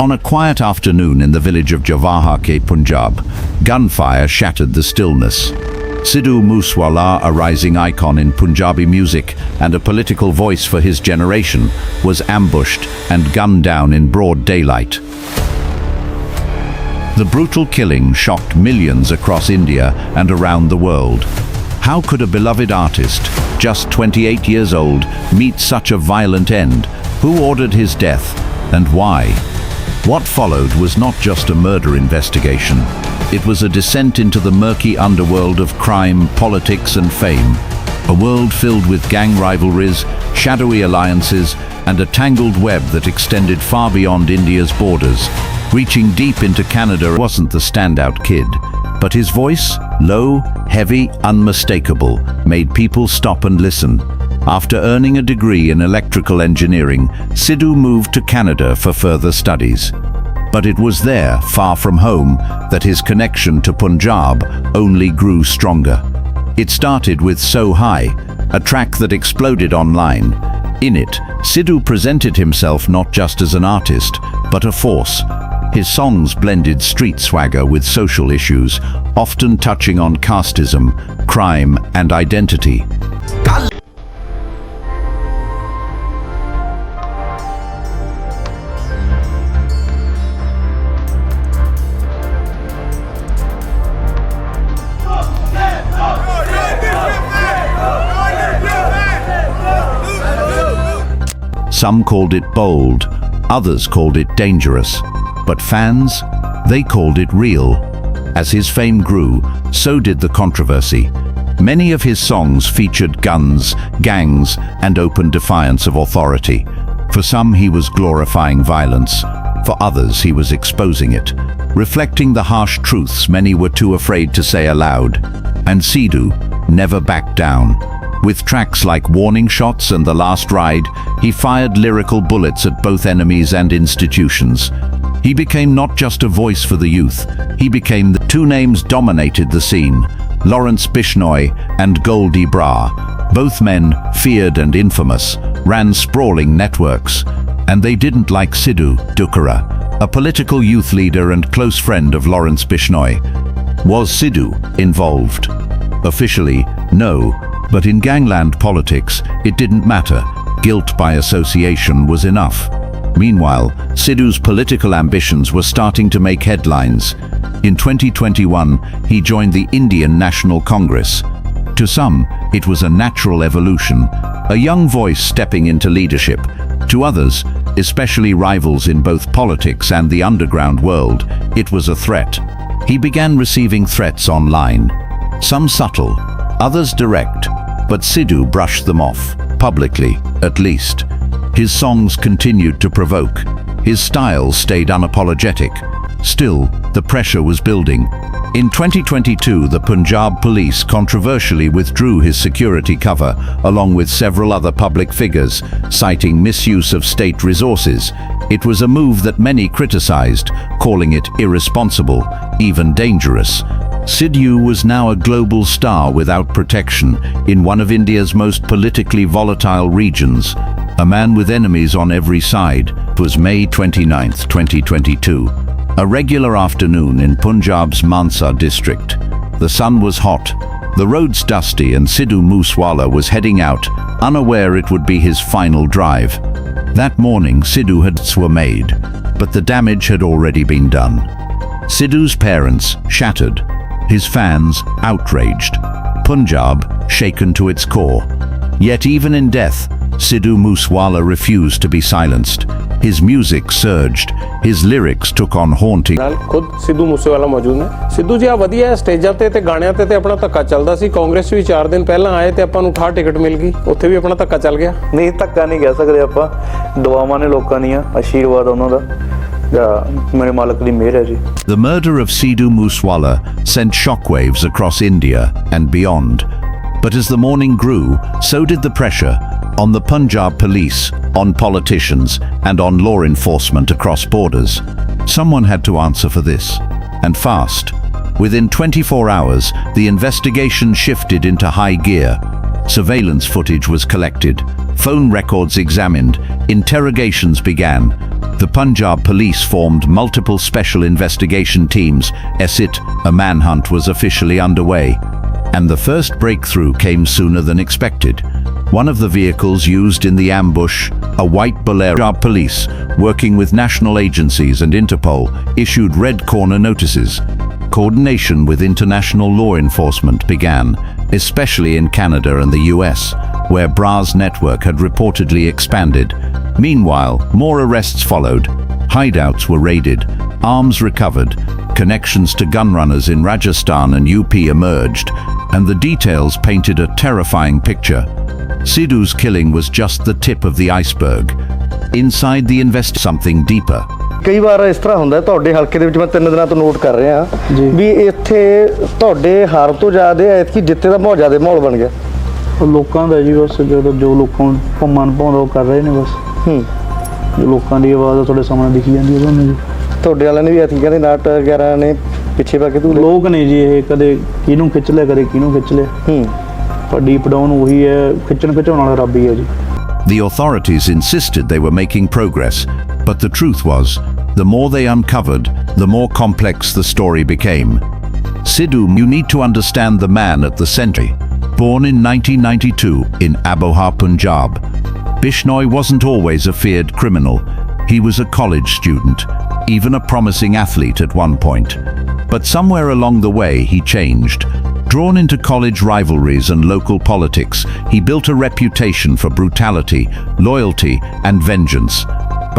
On a quiet afternoon in the village of Jawahar ke Punjab, gunfire shattered the stillness. Sidhu Moose Wala, a rising icon in Punjabi music and a political voice for his generation, was ambushed and gunned down in broad daylight. The brutal killing shocked millions across India and around the world. How could a beloved artist, just 28 years old, meet such a violent end? Who ordered his death, and why? What followed was not just a murder investigation. It was a descent into the murky underworld of crime, politics and fame. A world filled with gang rivalries, shadowy alliances, and a tangled web that extended far beyond India's borders. Reaching deep into Canada wasn't the standout kid, but his voice, low, heavy, unmistakable, made people stop and listen. After earning a degree in electrical engineering, Sidhu moved to Canada for further studies. But it was there, far from home, that his connection to Punjab only grew stronger. It started with So High, a track that exploded online. In it, Sidhu presented himself not just as an artist, but a force. His songs blended street swagger with social issues, often touching on casteism, crime, and identity. Some called it bold, others called it dangerous. But fans, they called it real. As his fame grew, so did the controversy. Many of his songs featured guns, gangs, and open defiance of authority. For some, he was glorifying violence. For others, he was exposing it, reflecting the harsh truths many were too afraid to say aloud. And Sidhu never backed down. With tracks like Warning Shots and The Last Ride, he fired lyrical bullets at both enemies and institutions. He became not just a voice for the youth, he became the two names dominated the scene, Lawrence Bishnoi and Goldie Bra. Both men, feared and infamous, ran sprawling networks. And they didn't like Sidhu Dukara, a political youth leader and close friend of Lawrence Bishnoi. Was Sidhu involved? Officially, no. But in gangland politics, it didn't matter. Guilt by association was enough. Meanwhile, Sidhu's political ambitions were starting to make headlines. In 2021, he joined the Indian National Congress. To some, it was a natural evolution, a young voice stepping into leadership. To others, especially rivals in both politics and the underground world, it was a threat. He began receiving threats online. Some subtle, others direct, but Sidhu brushed them off, publicly, at least. His songs continued to provoke. His style stayed unapologetic. Still, the pressure was building. In 2022, the Punjab police controversially withdrew his security cover, along with several other public figures, citing misuse of state resources. It was a move that many criticized, calling it irresponsible, even dangerous. Sidhu was now a global star without protection in one of India's most politically volatile regions. A man with enemies on every side. It was May 29, 2022. A regular afternoon in Punjab's Mansa district. The sun was hot, the roads dusty, and Sidhu Moose Wala was heading out, unaware it would be his final drive. That morning, Sidhu were made, but the damage had already been done. Sidhu's parents shattered, his fans outraged, Punjab shaken to its core. Yet even in death, Sidhu Moose Wala refused to be silenced. His music surged, his lyrics took on haunting. खुद सिद्धू मूसे वाला मौजूद है। सिद्धू जी आ वधिया स्टेजां ते गाणियां ते अपना धक्का ਚੱਲਦਾ ਸੀ। ਕਾਂਗਰਸ ਵੀ 4 ਦਿਨ ਪਹਿਲਾਂ ਆਏ ਤੇ ਆਪਾਂ ਨੂੰ ਠਾ ਟਿਕਟ ਮਿਲ ਗਈ। ਉੱਥੇ ਵੀ ਆਪਣਾ ਧੱਕਾ ਚੱਲ ਗਿਆ। ਨਹੀਂ ਧੱਕਾ ਨਹੀਂ ਕਹਿ ਸਕਦੇ ਆਪਾਂ। ਦੁਆਵਾਂ ਨੇ ਲੋਕਾਂ ਦੀਆਂ, ਆਸ਼ੀਰਵਾਦ ਉਹਨਾਂ ਦਾ। ਮੇਰੇ ਮਾਲਕ ਦੀ ਮਿਹਰ ਹੈ ਜੀ। The murder of Sidhu Moose Wala sent shockwaves across India and beyond. But as the morning grew, so did the pressure on the Punjab police, on politicians, and on law enforcement across borders. Someone had to answer for this, and fast. Within 24 hours, the investigation shifted into high gear. Surveillance footage was collected, phone records examined, interrogations began. The Punjab police formed multiple special investigation teams. A manhunt was officially underway. And the first breakthrough came sooner than expected. One of the vehicles used in the ambush, a white Bolero. Punjab police, working with national agencies and Interpol, issued red corner notices. Coordination with international law enforcement began, especially in Canada and the US, where Bra's network had reportedly expanded. Meanwhile, more arrests followed. Hideouts were raided, arms recovered, connections to gun runners in Rajasthan and UP emerged, and the details painted a terrifying picture. Sidhu's killing was just the tip of the iceberg. Inside the something deeper. ਕਈ ਵਾਰ ਇਸ ਤਰ੍ਹਾਂ ਹੁੰਦਾ ਤੁਹਾਡੇ ਹਲਕੇ ਦੇ ਵਿੱਚ ਮੈਂ 3 ਦਿਨਾਂ ਤੋਂ ਨੋਟ ਕਰ ਰਿਹਾ ਵੀ ਇੱਥੇ ਤੁਹਾਡੇ ਹਾਰ ਤੋਂ ਜ਼ਿਆਦਾ ਐਤਕੀ ਜਿੱਤੇ ਦਾ ਬਹੁਤ ਜ਼ਿਆਦਾ ਮਾਹੌਲ ਬਣ ਗਿਆ ਲੋਕਾਂ ਦਾ ਜੀ ਬਸ ਜਦੋਂ ਜੋ ਲੋਕਾਂ ਨੂੰ ਮਨ ਭਾਉਂਦਾ ਉਹ ਕਰ ਰਹੇ ਨੇ ਬਸ ਲੋਕਾਂ ਦੀ ਆਵਾਜ਼ ਤੁਹਾਡੇ ਸਾਹਮਣੇ ਦਿਖੀ ਜਾਂਦੀ ਹੈ ਤੁਹਾਨੂੰ ਜੀ ਤੁਹਾਡੇ ਵਾਲਿਆਂ ਨੇ ਵੀ ਐਤਕੀ ਕਹਿੰਦੇ ਨਾਟ 11 ਨੇ ਪਿੱਛੇ ਪਾ ਕੇ ਤੂੰ ਲੋਕ ਨੇ ਜੀ ਇਹ ਕਦੇ ਕਿਹਨੂੰ ਖਿੱਚ ਲਿਆ ਕਦੇ ਕਿਹਨੂੰ ਖਿੱਚ ਲਿਆ ਪਰ ਡੀਪ ਡਾਊਨ ਉਹੀ ਹੈ ਖਿੱਚਣ ਖਿਚਾਉਣ ਵਾਲਾ ਰੱਬ ਹੀ ਹੈ ਜੀ The authorities insisted they were making progress, but the truth was, the more they uncovered, the more complex the story became. Sidhu, you need to understand the man at the center. Born in 1992 in Aboha, Punjab, Bishnoi wasn't always a feared criminal. He was a college student, even a promising athlete at one point. But somewhere along the way he changed. Drawn into college rivalries and local politics, he built a reputation for brutality, loyalty, and vengeance.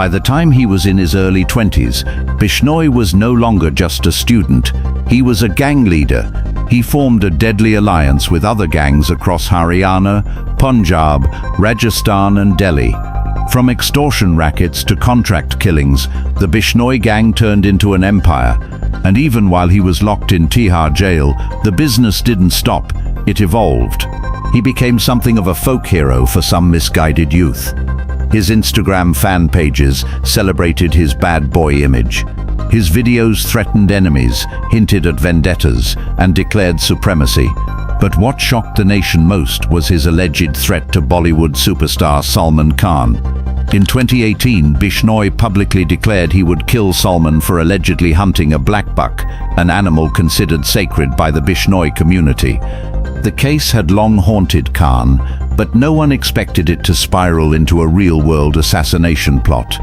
By the time he was in his early 20s, Bishnoi was no longer just a student. He was a gang leader. He formed a deadly alliance with other gangs across Haryana, Punjab, Rajasthan, and Delhi. From extortion rackets to contract killings, the Bishnoi gang turned into an empire. And even while he was locked in Tihar jail, the business didn't stop, it evolved. He became something of a folk hero for some misguided youth. His Instagram fan pages celebrated his bad boy image. His videos threatened enemies, hinted at vendettas, and declared supremacy. But what shocked the nation most was his alleged threat to Bollywood superstar Salman Khan. In 2018, Bishnoi publicly declared he would kill Salman for allegedly hunting a black buck, an animal considered sacred by the Bishnoi community. The case had long haunted Khan, but no one expected it to spiral into a real-world assassination plot.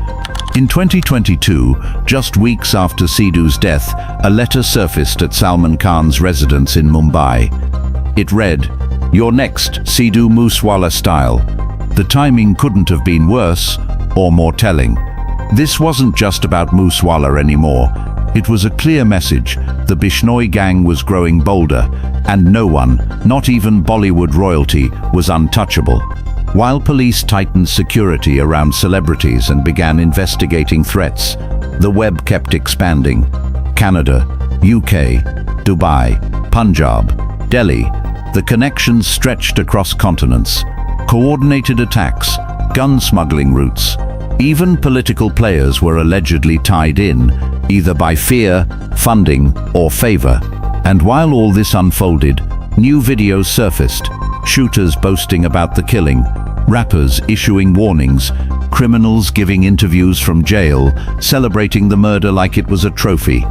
In 2022, just weeks after Sidhu's death, a letter surfaced at Salman Khan's residence in Mumbai. It read, "You're next, Sidhu Moose Wala style." The timing couldn't have been worse or more telling. This wasn't just about Moose Wala anymore. It was a clear message. The Bishnoi gang was growing bolder, and no one, not even Bollywood royalty, was untouchable. While police tightened security around celebrities and began investigating threats, the web kept expanding. Canada, UK, Dubai, Punjab, Delhi, the connections stretched across continents. Coordinated attacks, gun smuggling routes. Even political players were allegedly tied in, either by fear, funding, or favor. And while all this unfolded, new videos surfaced. Shooters boasting about the killing, rappers issuing warnings, criminals giving interviews from jail, celebrating the murder like it was a trophy.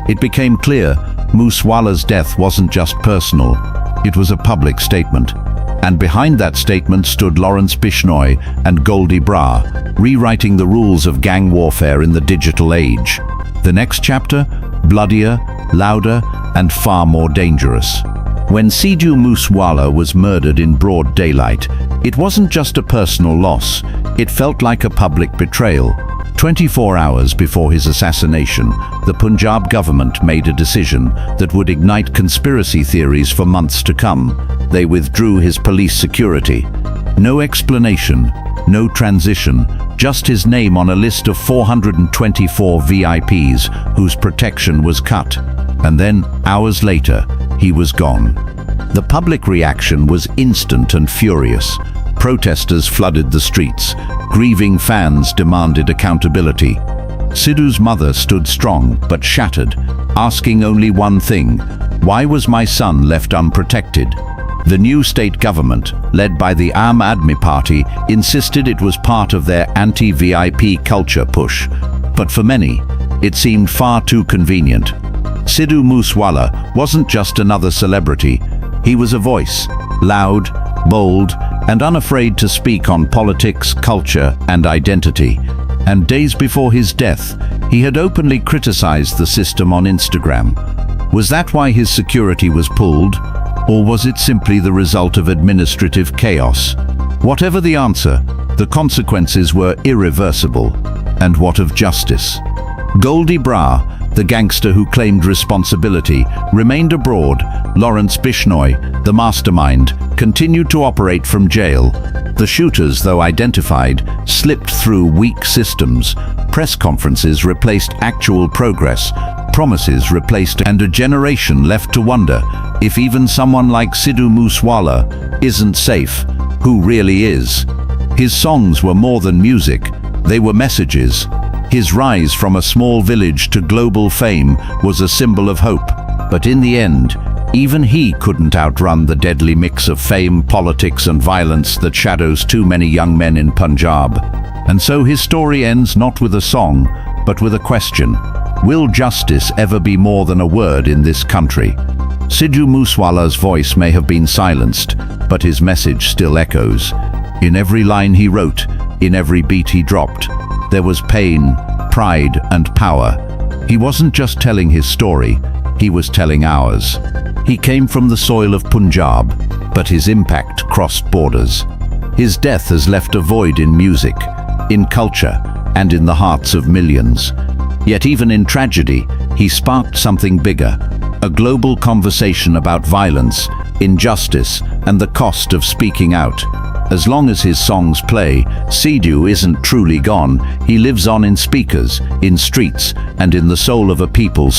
It became clear Moose Wala's death wasn't just personal. It was a public statement. And behind that statement stood Lawrence Bishnoi and Goldie Bra, rewriting the rules of gang warfare in the digital age. The next chapter, bloodier, louder, and far more dangerous. When Sidhu Moose Wala was murdered in broad daylight, it wasn't just a personal loss, it felt like a public betrayal. 24 hours before his assassination, the Punjab government made a decision that would ignite conspiracy theories for months to come. They withdrew his police security. No explanation, no transition, just his name on a list of 424 VIPs whose protection was cut. And then, hours later, he was gone. The public reaction was instant and furious. Protesters flooded the streets. Grieving fans demanded accountability. Sidhu's mother stood strong but shattered, asking only one thing: why was my son left unprotected? The new state government, led by the Aam Aadmi Party, insisted it was part of their anti-VIP culture push. But for many, it seemed far too convenient. Sidhu Moose Wala wasn't just another celebrity. He was a voice, loud, bold, and unafraid to speak on politics, culture, and identity. And days before his death, he had openly criticized the system on Instagram. Was that why his security was pulled? Or was it simply the result of administrative chaos? Whatever the answer, the consequences were irreversible. And what of justice? Goldie Bra, the gangster who claimed responsibility, remained abroad. Lawrence Bishnoi, the mastermind, continued to operate from jail. The shooters, though identified, slipped through weak systems. Press conferences replaced actual progress. Promises replaced, and a generation left to wonder if even someone like Sidhu Moose Wala isn't safe. Who really is? His songs were more than music, they were messages. His rise from a small village to global fame was a symbol of hope. But in the end, even he couldn't outrun the deadly mix of fame, politics, and violence that shadows too many young men in Punjab. And so his story ends not with a song, but with a question. Will justice ever be more than a word in this country? Sidhu Moose Wala's voice may have been silenced, but his message still echoes. In every line he wrote, in every beat he dropped, there was pain, pride, and power. He wasn't just telling his story, he was telling ours. He came from the soil of Punjab, but his impact crossed borders. His death has left a void in music, in culture, and in the hearts of millions. Yet even in tragedy, he sparked something bigger, a global conversation about violence, injustice, and the cost of speaking out. As long as his songs play, Sidhu isn't truly gone. He lives on in speakers, in streets, and in the soul of a people.